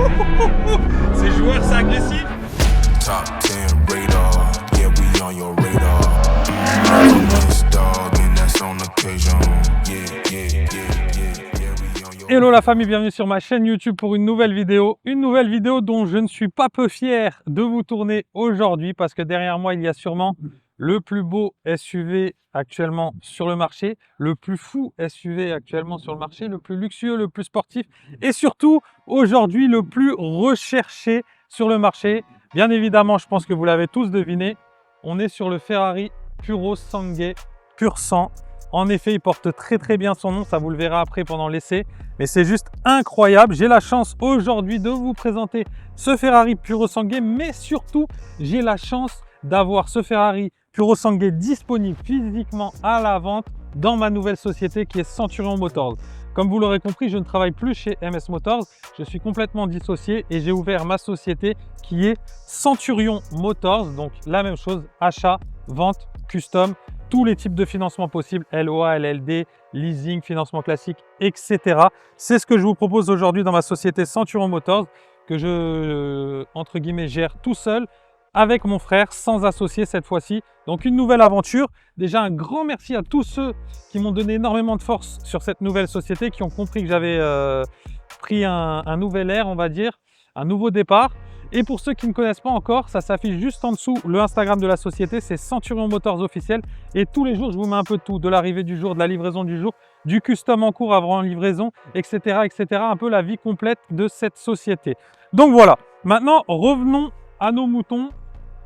C'est joueur, c'est agressif. Top 10 radar, yeah, we on your radar. Nice dog, and that's on occasion. Yeah, we on your Hello la famille, bienvenue sur ma chaîne YouTube pour une nouvelle vidéo. Une nouvelle vidéo dont je ne suis pas peu fier de vous tourner aujourd'hui parce que derrière moi, il y a sûrement le plus beau SUV actuellement sur le marché, le plus fou SUV actuellement sur le marché, le plus luxueux, le plus sportif et surtout aujourd'hui le plus recherché sur le marché. Bien évidemment, je pense que vous l'avez tous deviné, on est sur le Ferrari Purosangue Pur Sang. En effet, il porte très bien son nom, ça vous le verrez après pendant l'essai, mais c'est juste incroyable. J'ai la chance aujourd'hui de vous présenter ce Ferrari Purosangue, mais surtout, j'ai la chance d'avoir ce Ferrari Purosangue disponible physiquement à la vente dans ma nouvelle société qui est Centurion Motors. Comme vous l'aurez compris, je ne travaille plus chez MS Motors, je suis complètement dissocié et j'ai ouvert ma société qui est Centurion Motors, donc la même chose, achat, vente, custom, tous les types de financement possibles, LOA, LLD, leasing, financement classique, etc. C'est ce que je vous propose aujourd'hui dans ma société Centurion Motors que je, entre guillemets, gère tout seul avec mon frère, sans associé cette fois-ci. Donc une nouvelle aventure. Déjà un grand merci à tous ceux qui m'ont donné énormément de force sur cette nouvelle société, qui ont compris que j'avais pris un nouvel air, on va dire, un nouveau départ. Et pour ceux qui ne connaissent pas encore, ça s'affiche juste en dessous, le Instagram de la société, c'est Centurion Motors officiel. Et tous les jours, je vous mets un peu de tout, de l'arrivée du jour, de la livraison du jour, du custom en cours avant livraison, etc., etc. Un peu la vie complète de cette société. Donc voilà, maintenant revenons à nos moutons,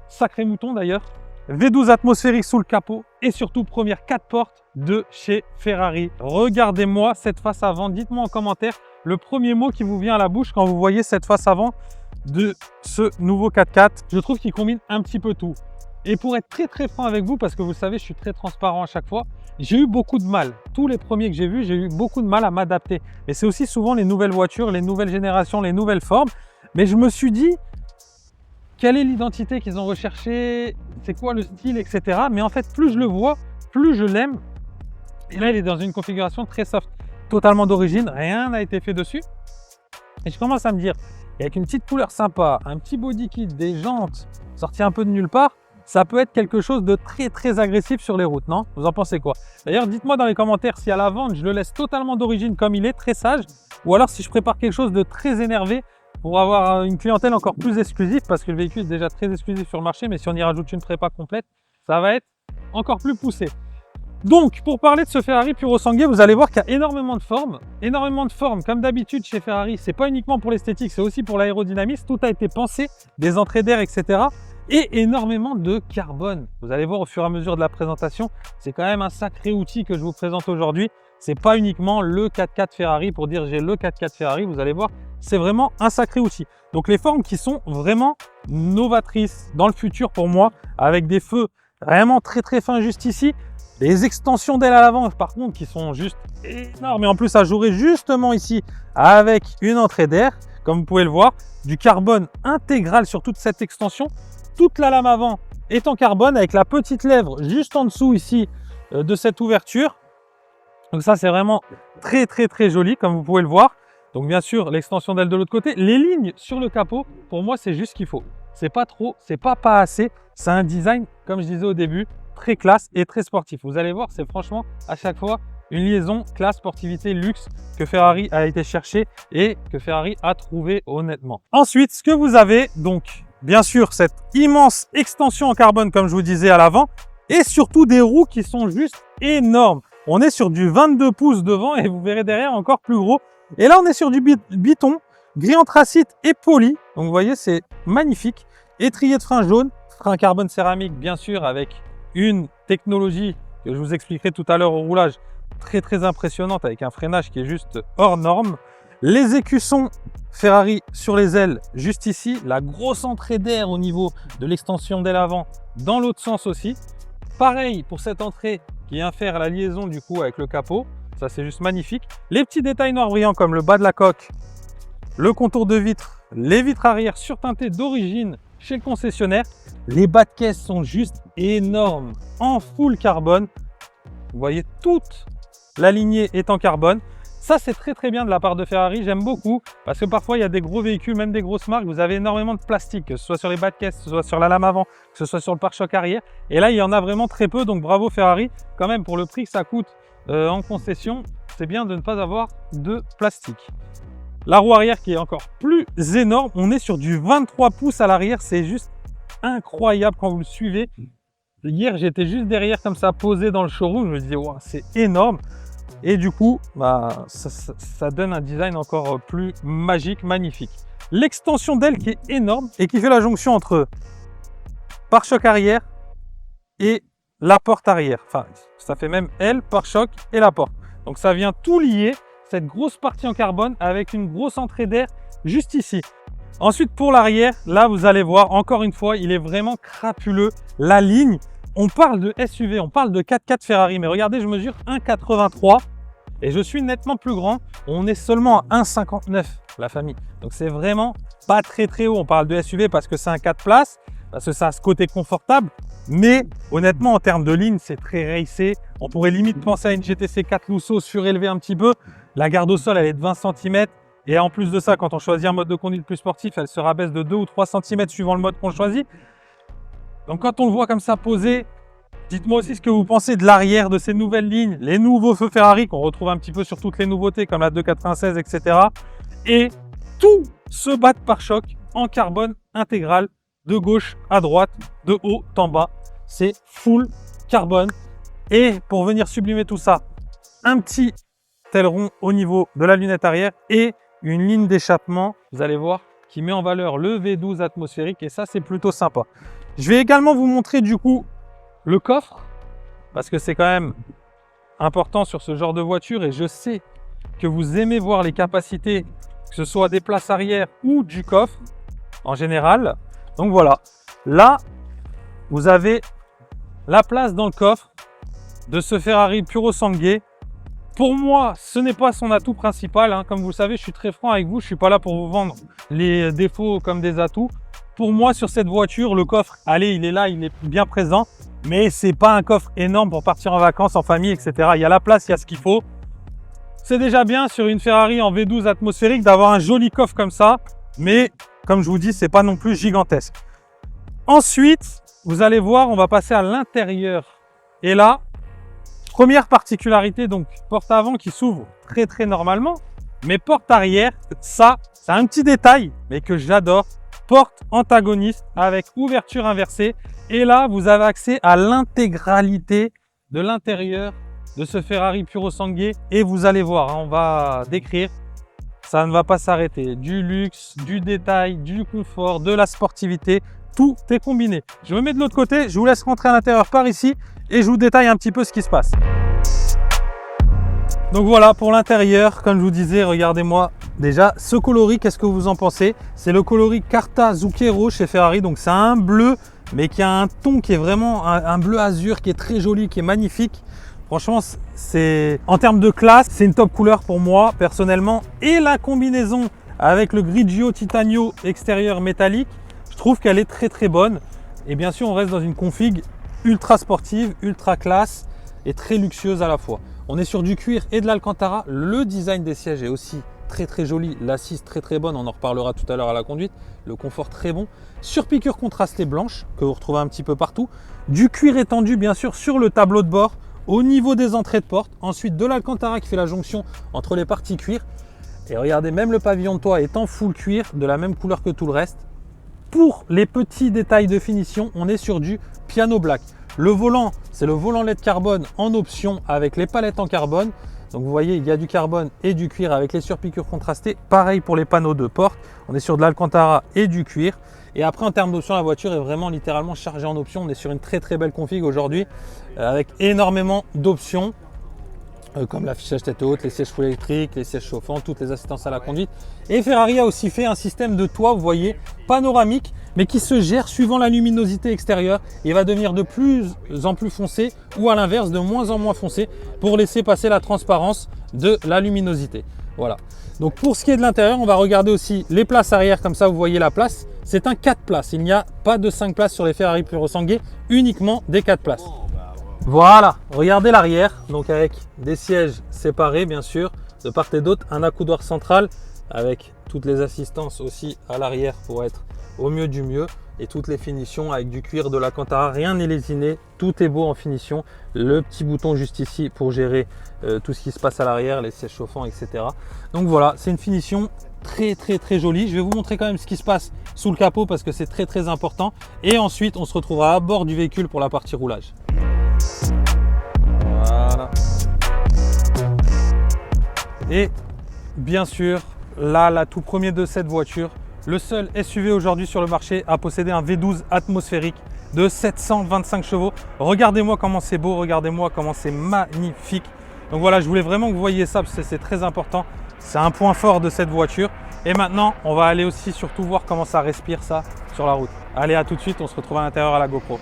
sacrés moutons d'ailleurs. V12 atmosphérique sous le capot et surtout première 4 portes de chez Ferrari. Regardez-moi cette face avant, dites-moi en commentaire le premier mot qui vous vient à la bouche quand vous voyez cette face avant de ce nouveau 4x4. Je trouve qu'il combine un petit peu tout. Et pour être très franc avec vous, parce que vous savez, je suis très transparent à chaque fois, j'ai eu beaucoup de mal. Tous les premiers que j'ai vus, j'ai eu beaucoup de mal à m'adapter. Mais c'est aussi souvent les nouvelles voitures, les nouvelles générations, les nouvelles formes. Mais je me suis dit, quelle est l'identité qu'ils ont recherchée, c'est quoi le style, etc. Mais en fait, plus je le vois, plus je l'aime. Et là, il est dans une configuration très soft, totalement d'origine, rien n'a été fait dessus. Et je commence à me dire, avec une petite couleur sympa, un petit body kit, des jantes sorties un peu de nulle part, ça peut être quelque chose de très agressif sur les routes, non? Vous en pensez quoi? D'ailleurs, dites-moi dans les commentaires si à la vente, je le laisse totalement d'origine comme il est, très sage, ou alors si je prépare quelque chose de très énervé pour avoir une clientèle encore plus exclusive, parce que le véhicule est déjà très exclusif sur le marché, mais si on y rajoute une prépa complète, ça va être encore plus poussé. Donc, pour parler de ce Ferrari Purosangue, vous allez voir qu'il y a énormément de formes. Comme d'habitude chez Ferrari, c'est pas uniquement pour l'esthétique, c'est aussi pour l'aérodynamisme. Tout a été pensé, des entrées d'air, etc. Et énormément de carbone. Vous allez voir au fur et à mesure de la présentation, c'est quand même un sacré outil que je vous présente aujourd'hui. C'est pas uniquement le 4x4 Ferrari pour dire j'ai le 4x4 Ferrari, vous allez voir, c'est vraiment un sacré outil. Donc les formes qui sont vraiment novatrices dans le futur pour moi, avec des feux vraiment très fins juste ici. Les extensions d'ailes à l'avant, par contre, qui sont juste énormes. Et en plus, ça jouerait justement ici avec une entrée d'air, comme vous pouvez le voir, du carbone intégral sur toute cette extension. Toute la lame avant est en carbone avec la petite lèvre juste en dessous ici de cette ouverture. Donc ça, c'est vraiment très joli, comme vous pouvez le voir. Donc bien sûr, l'extension d'aile de l'autre côté. Les lignes sur le capot, pour moi, c'est juste ce qu'il faut. C'est pas trop, c'est pas assez. C'est un design, comme je disais au début, très classe et très sportif. Vous allez voir, c'est franchement à chaque fois une liaison classe, sportivité, luxe que Ferrari a été chercher et que Ferrari a trouvé honnêtement. Ensuite, ce que vous avez, donc bien sûr, cette immense extension en carbone, comme je vous disais à l'avant, et surtout des roues qui sont juste énormes. On est sur du 22 pouces devant et vous verrez derrière encore plus gros. Et là, on est sur du biton, gris anthracite et poli. Donc vous voyez, c'est magnifique. Étrier de frein jaune, frein carbone céramique, bien sûr, avec une technologie que je vous expliquerai tout à l'heure au roulage, très impressionnante, avec un freinage qui est juste hors norme. Les écussons Ferrari sur les ailes, juste ici. La grosse entrée d'air au niveau de l'extension d'aile avant, dans l'autre sens aussi. Pareil pour cette entrée qui vient faire la liaison du coup avec le capot. Ça, c'est juste magnifique. Les petits détails noirs brillants comme le bas de la coque, le contour de vitre, les vitres arrière surteintées d'origine chez le concessionnaire. Les bas de caisse sont juste énormes, en full carbone. Vous voyez, toute la lignée est en carbone. Ça, c'est très très bien de la part de Ferrari, j'aime beaucoup, parce que parfois il y a des gros véhicules, même des grosses marques, vous avez énormément de plastique, que ce soit sur les bas de caisse, que ce soit sur la lame avant, que ce soit sur le pare-choc arrière. Et là, il y en a vraiment très peu, donc bravo Ferrari. Quand même, pour le prix que ça coûte en concession, c'est bien de ne pas avoir de plastique. La roue arrière qui est encore plus énorme, on est sur du 23 pouces à l'arrière, c'est juste incroyable quand vous le suivez. Hier, j'étais juste derrière comme ça, posé dans le showroom, je me disais, wow, c'est énorme. Et du coup, bah, ça donne un design encore plus magique, magnifique. L'extension d'aile qui est énorme et qui fait la jonction entre pare-choc arrière et la porte arrière. Enfin, ça fait même aile, pare-choc et la porte. Donc ça vient tout lier, cette grosse partie en carbone avec une grosse entrée d'air juste ici. Ensuite, pour l'arrière, là, vous allez voir, encore une fois, il est vraiment crapuleux. La ligne, on parle de SUV, on parle de 4x4 Ferrari, mais regardez, je mesure 1,83 et je suis nettement plus grand. On est seulement à 1,59 la famille. Donc c'est vraiment pas très très haut. On parle de SUV parce que c'est un 4 places, parce que ça a ce côté confortable. Mais honnêtement, en termes de ligne, c'est très racé. On pourrait limite penser à une GTC 4 Lusso surélevée un petit peu. La garde au sol, elle est de 20 cm. Et en plus de ça, quand on choisit un mode de conduite plus sportif, elle se rabaisse de 2 ou 3 cm suivant le mode qu'on choisit. Donc quand on le voit comme ça posé, dites-moi aussi ce que vous pensez de l'arrière de ces nouvelles lignes, les nouveaux feux Ferrari qu'on retrouve un petit peu sur toutes les nouveautés comme la 296, etc. Et tout ce bas de pare-choc en carbone intégral de gauche à droite, de haut en bas. C'est full carbone. Et pour venir sublimer tout ça, un petit aileron au niveau de la lunette arrière et une ligne d'échappement, vous allez voir, qui met en valeur le V12 atmosphérique et ça, c'est plutôt sympa. Je vais également vous montrer du coup le coffre parce que c'est quand même important sur ce genre de voiture et je sais que vous aimez voir les capacités, que ce soit des places arrière ou du coffre en général. Donc voilà, là, vous avez la place dans le coffre de ce Ferrari Purosangue. Pour moi, ce n'est pas son atout principal. Hein. Comme vous le savez, je suis très franc avec vous. Je ne suis pas là pour vous vendre les défauts comme des atouts. Pour moi, sur cette voiture, le coffre, allez, il est là, il est bien présent. Mais ce n'est pas un coffre énorme pour partir en vacances, en famille, etc. Il y a la place, il y a ce qu'il faut. C'est déjà bien sur une Ferrari en V12 atmosphérique d'avoir un joli coffre comme ça. Mais comme je vous dis, ce n'est pas non plus gigantesque. Ensuite, vous allez voir, on va passer à l'intérieur. Et là, première particularité, donc porte avant qui s'ouvre très très normalement, mais porte arrière, ça c'est un petit détail, mais que j'adore. Porte antagoniste avec ouverture inversée. Et là, vous avez accès à l'intégralité de l'intérieur de ce Ferrari Purosangue. Et vous allez voir, hein, on va décrire, ça ne va pas s'arrêter. Du luxe, du détail, du confort, de la sportivité, tout est combiné. Je me mets de l'autre côté, je vous laisse rentrer à l'intérieur par ici. Et je vous détaille un petit peu ce qui se passe. Donc voilà pour l'intérieur, comme je vous disais, regardez-moi déjà ce coloris, qu'est-ce que vous en pensez? C'est le coloris Carta Zucchero chez Ferrari, donc c'est un bleu, mais qui a un ton qui est vraiment un bleu azur, qui est très joli, qui est magnifique. Franchement, c'est en termes de classe, c'est une top couleur pour moi personnellement. Et la combinaison avec le Grigio Titanio extérieur métallique, je trouve qu'elle est très très bonne. Et bien sûr, on reste dans une config ultra sportive, ultra classe et très luxueuse à la fois. On est sur du cuir et de l'Alcantara. Le design des sièges est aussi très très joli. L'assise très très bonne, on en reparlera tout à l'heure à la conduite. Le confort très bon. Surpiqûre contrastée blanche que vous retrouvez un petit peu partout. Du cuir étendu bien sûr sur le tableau de bord au niveau des entrées de porte. Ensuite de l'Alcantara qui fait la jonction entre les parties cuir. Et regardez, même le pavillon de toit est en full cuir de la même couleur que tout le reste. Pour les petits détails de finition, on est sur du piano black. Le volant, c'est le volant LED carbone en option avec les palettes en carbone. Donc vous voyez, il y a du carbone et du cuir avec les surpiqûres contrastées. Pareil pour les panneaux de porte. On est sur de l'Alcantara et du cuir. Et après, en termes d'options, la voiture est vraiment littéralement chargée en options. On est sur une très très belle config aujourd'hui avec énormément d'options. Comme l'affichage tête haute, les sièges full électriques, les sièges chauffants, toutes les assistances à la conduite. Et Ferrari a aussi fait un système de toit, vous voyez, panoramique, mais qui se gère suivant la luminosité extérieure et va devenir de plus en plus foncé ou à l'inverse de moins en moins foncé pour laisser passer la transparence de la luminosité. Voilà. Donc pour ce qui est de l'intérieur, on va regarder aussi les places arrière, comme ça vous voyez la place. C'est un 4 places, il n'y a pas de 5 places sur les Ferrari Purosangue, uniquement des 4 places. Voilà, regardez l'arrière, donc avec des sièges séparés bien sûr. de part et d'autre, un accoudoir central avec toutes les assistances aussi à l'arrière pour être au mieux du mieux et toutes les finitions avec du cuir, de l'Alcantara, rien n'est lésiné, tout est beau en finition. Le petit bouton juste ici pour gérer tout ce qui se passe à l'arrière, les sièges chauffants, etc. Donc voilà, c'est une finition très jolie. Je vais vous montrer quand même ce qui se passe sous le capot parce que c'est très important. Et ensuite, on se retrouvera à bord du véhicule pour la partie roulage. Voilà. Et bien sûr, là, tout premier de cette voiture, le seul SUV aujourd'hui sur le marché à posséder un V12 atmosphérique de 725 chevaux. Regardez-moi comment c'est beau, regardez-moi comment c'est magnifique. Donc voilà, je voulais vraiment que vous voyiez ça parce que c'est très important. C'est un point fort de cette voiture. Et maintenant, on va aller aussi surtout voir comment ça respire ça sur la route. Allez, à tout de suite, on se retrouve à l'intérieur à la GoPro.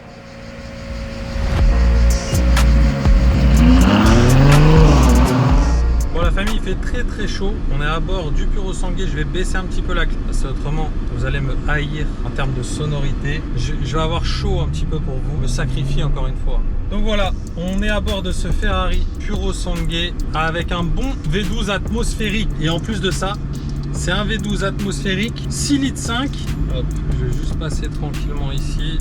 Bon la famille, il fait très chaud. On est à bord du Puro Sangue. Je vais baisser un petit peu la clim parce que autrement vous allez me haïr en termes de sonorité. Je vais avoir chaud un petit peu pour vous, me sacrifier encore une fois. Donc voilà, on est à bord de ce Ferrari Puro Sangue avec un bon V12 atmosphérique. Et en plus de ça, c'est un V12 atmosphérique 6 litres 5. Hop, je vais juste passer tranquillement ici.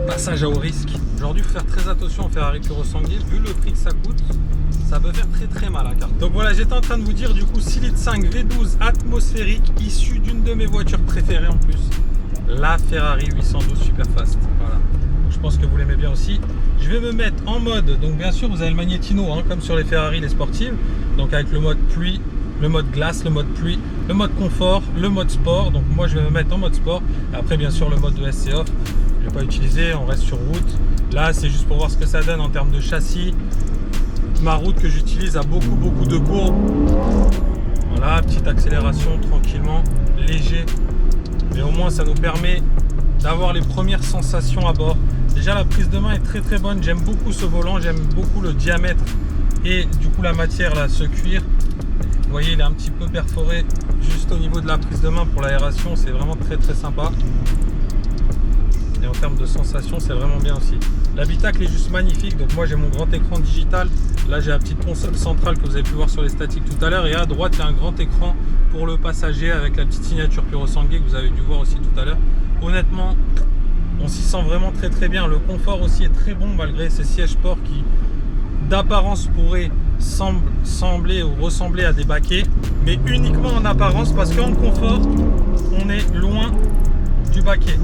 Passage à haut risque. Aujourd'hui, il faut faire très attention au Ferrari Puro Sangue. Vu le prix que ça coûte, ça peut faire très mal à la carte. Donc voilà, j'étais en train de vous dire du coup 6 litres 5 V12 atmosphérique issu d'une de mes voitures préférées en plus. La Ferrari 812 Superfast. Voilà. Donc, je pense que vous l'aimez bien aussi. Je vais me mettre en mode, donc bien sûr vous avez le magnétino hein, comme sur les Ferrari, les sportives. Donc avec le mode pluie, le mode glace, le mode pluie, le mode confort, le mode sport. Donc moi je vais me mettre en mode sport. Et après bien sûr le mode de SC off. Je ne vais pas utiliser, on reste sur route. Là c'est juste pour voir ce que ça donne en termes de châssis. Ma route que j'utilise a beaucoup de courbes. Voilà, petite accélération tranquillement, léger. Mais au moins ça nous permet d'avoir les premières sensations à bord. Déjà la prise de main est très bonne. J'aime beaucoup ce volant, j'aime beaucoup le diamètre et du coup la matière là, ce cuir. Vous voyez, il est un petit peu perforé juste au niveau de la prise de main pour l'aération. C'est vraiment très sympa. Et en termes de sensation, c'est vraiment bien aussi. L'habitacle est juste magnifique. Donc moi j'ai mon grand écran digital. Là j'ai la petite console centrale que vous avez pu voir sur les statiques tout à l'heure. Et à droite il y a un grand écran pour le passager avec la petite signature Puro Sangue que vous avez dû voir aussi tout à l'heure. Honnêtement, on s'y sent vraiment très bien. Le confort aussi est très bon malgré ces sièges sport qui d'apparence pourraient sembler ou ressembler à des baquets. Mais uniquement en apparence parce qu'en confort, on est loin du baquet.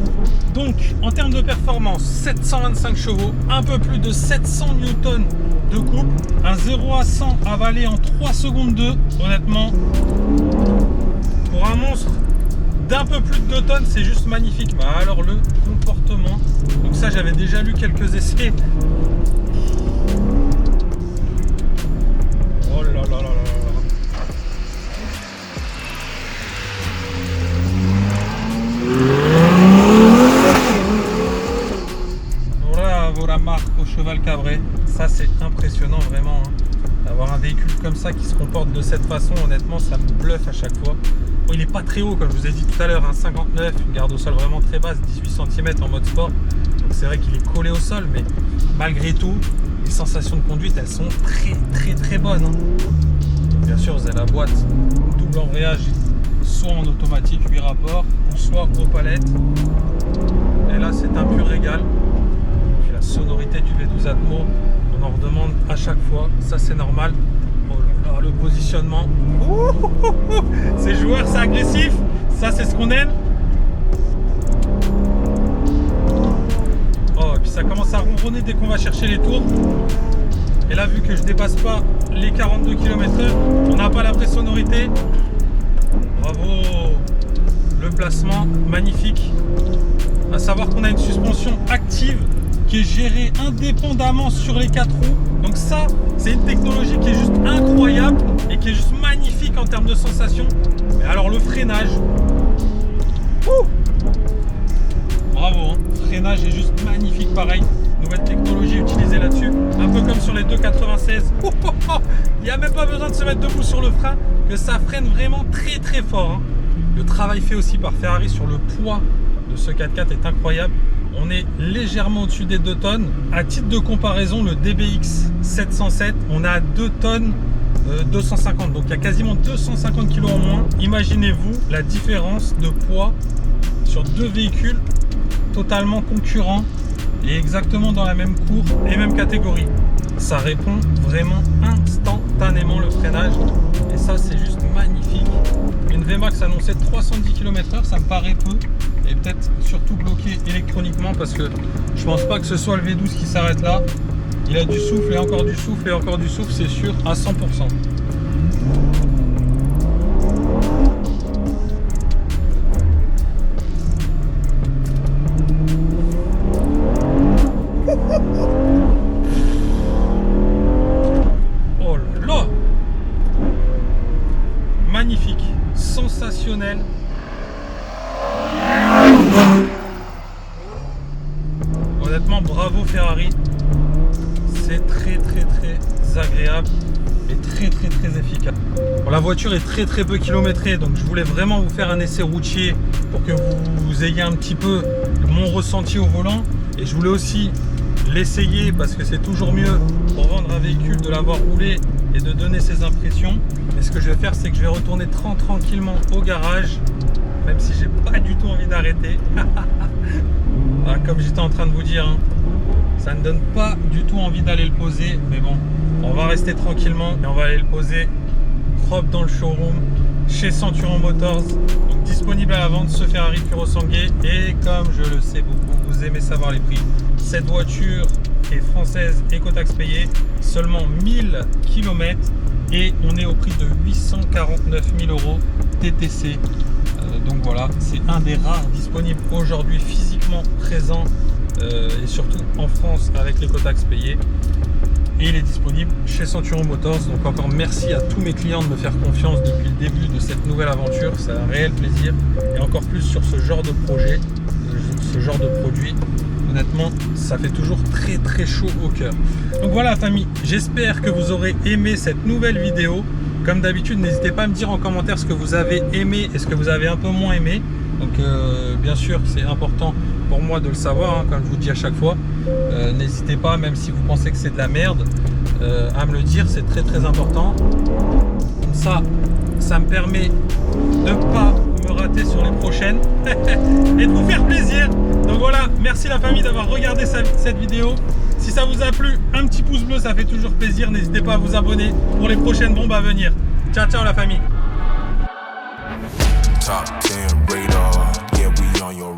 Donc en termes de performance, 725 chevaux, un peu plus de 700 newtons de couple, un 0 à 100 avalé en 3 secondes 2. Honnêtement, pour un monstre d'un peu plus de 2 tonnes, c'est juste magnifique. Bah alors le comportement, donc ça j'avais déjà lu quelques essais. Oh là là là là. Bravo la marque au cheval cabré. Ça c'est impressionnant vraiment hein. D'avoir un véhicule comme ça qui se comporte de cette façon, honnêtement ça me bluffe à chaque fois. Bon, il n'est pas très haut comme je vous ai dit tout à l'heure, hein, 59, une garde au sol vraiment très basse, 18 cm en mode sport. Donc c'est vrai qu'il est collé au sol, mais malgré tout, les sensations de conduite elles sont très bonnes hein. Bien sûr vous avez la boîte double embrayage, soit en automatique 8 rapports, ou soit aux palettes. Et là c'est un pur régal. Puis la sonorité du V12 Atmo, on en redemande à chaque fois, ça c'est normal. Oh là là, le positionnement, c'est joueur, c'est agressif, ça c'est ce qu'on aime. Oh, et puis ça commence à ronronner dès qu'on va chercher les tours. Et là, vu que je dépasse pas les 42 km/h, on n'a pas la vraie sonorité. Bravo, le placement magnifique. À savoir qu'on a une suspension active qui est gérée indépendamment sur les 4 roues. Donc ça, c'est une technologie qui est juste incroyable et qui est juste magnifique en termes de sensation. Mais alors le freinage, bravo, hein. Freinage est juste magnifique pareil. Nouvelle technologie utilisée là-dessus. Un peu comme sur les 296. Il n'y a même pas besoin de se mettre debout sur le frein, que ça freine vraiment très fort. Hein. Le travail fait aussi par Ferrari sur le poids de ce 4x4 est incroyable. On est légèrement au-dessus des 2 tonnes. À titre de comparaison, le DBX 707, on a 2 tonnes 250. Donc il y a quasiment 250 kg en moins. Imaginez-vous la différence de poids sur deux véhicules totalement concurrents et exactement dans la même cour et même catégorie. Ça répond vraiment instantanément le freinage et ça c'est juste magnifique. Une VMAX annoncée de 310 km/h, ça me paraît peu et peut-être surtout bloqué électroniquement parce que je pense pas que ce soit le V12 qui s'arrête là. Il a du souffle et encore du souffle et encore du souffle, c'est sûr à 100%. Oh là là! Magnifique, sensationnel. Honnêtement, bravo Ferrari. C'est très agréable et très efficace. Bon, la voiture est très peu kilométrée, donc je voulais vraiment vous faire un essai routier pour que vous ayez un petit peu mon ressenti au volant, et je voulais aussi l'essayer parce que c'est toujours mieux pour vendre un véhicule de l'avoir roulé et de donner ses impressions. Et ce que je vais faire, c'est que je vais retourner tranquillement au garage, même si j'ai pas du tout envie d'arrêter. Ah, comme j'étais en train de vous dire, hein, ça ne donne pas du tout envie d'aller le poser, mais bon, on va rester tranquillement et on va aller le poser propre dans le showroom chez Centuron Motors. Donc disponible à la vente ce Ferrari Purosangue, et comme je le sais beaucoup, vous aimez savoir les prix. Cette voiture est française, écotaxe payée, seulement 1000 km et on est au prix de 849 000 € TTC. Donc voilà, c'est un des rares disponibles aujourd'hui physiquement présents et surtout en France avec l'écotaxe payée. Et il est disponible chez Centuron Motors. Donc encore merci à tous mes clients de me faire confiance depuis le début de cette nouvelle aventure. C'est un réel plaisir, et encore plus sur ce genre de projet, ce genre de produit. Honnêtement, ça fait toujours très chaud au cœur. Donc voilà famille, j'espère que vous aurez aimé cette nouvelle vidéo. Comme d'habitude, n'hésitez pas à me dire en commentaire ce que vous avez aimé et ce que vous avez un peu moins aimé. Donc bien sûr, c'est important pour moi de le savoir, hein, comme je vous dis à chaque fois. N'hésitez pas, même si vous pensez que c'est de la merde, à me le dire, c'est très important. Comme ça me permet de ne pas me rater sur les prochaines et de vous faire plaisir. Donc voilà, merci la famille d'avoir regardé cette vidéo. Si ça vous a plu, un petit pouce bleu, ça fait toujours plaisir. N'hésitez pas à vous abonner pour les prochaines bombes à venir. Ciao la famille. Top 10 radar, yeah, we on your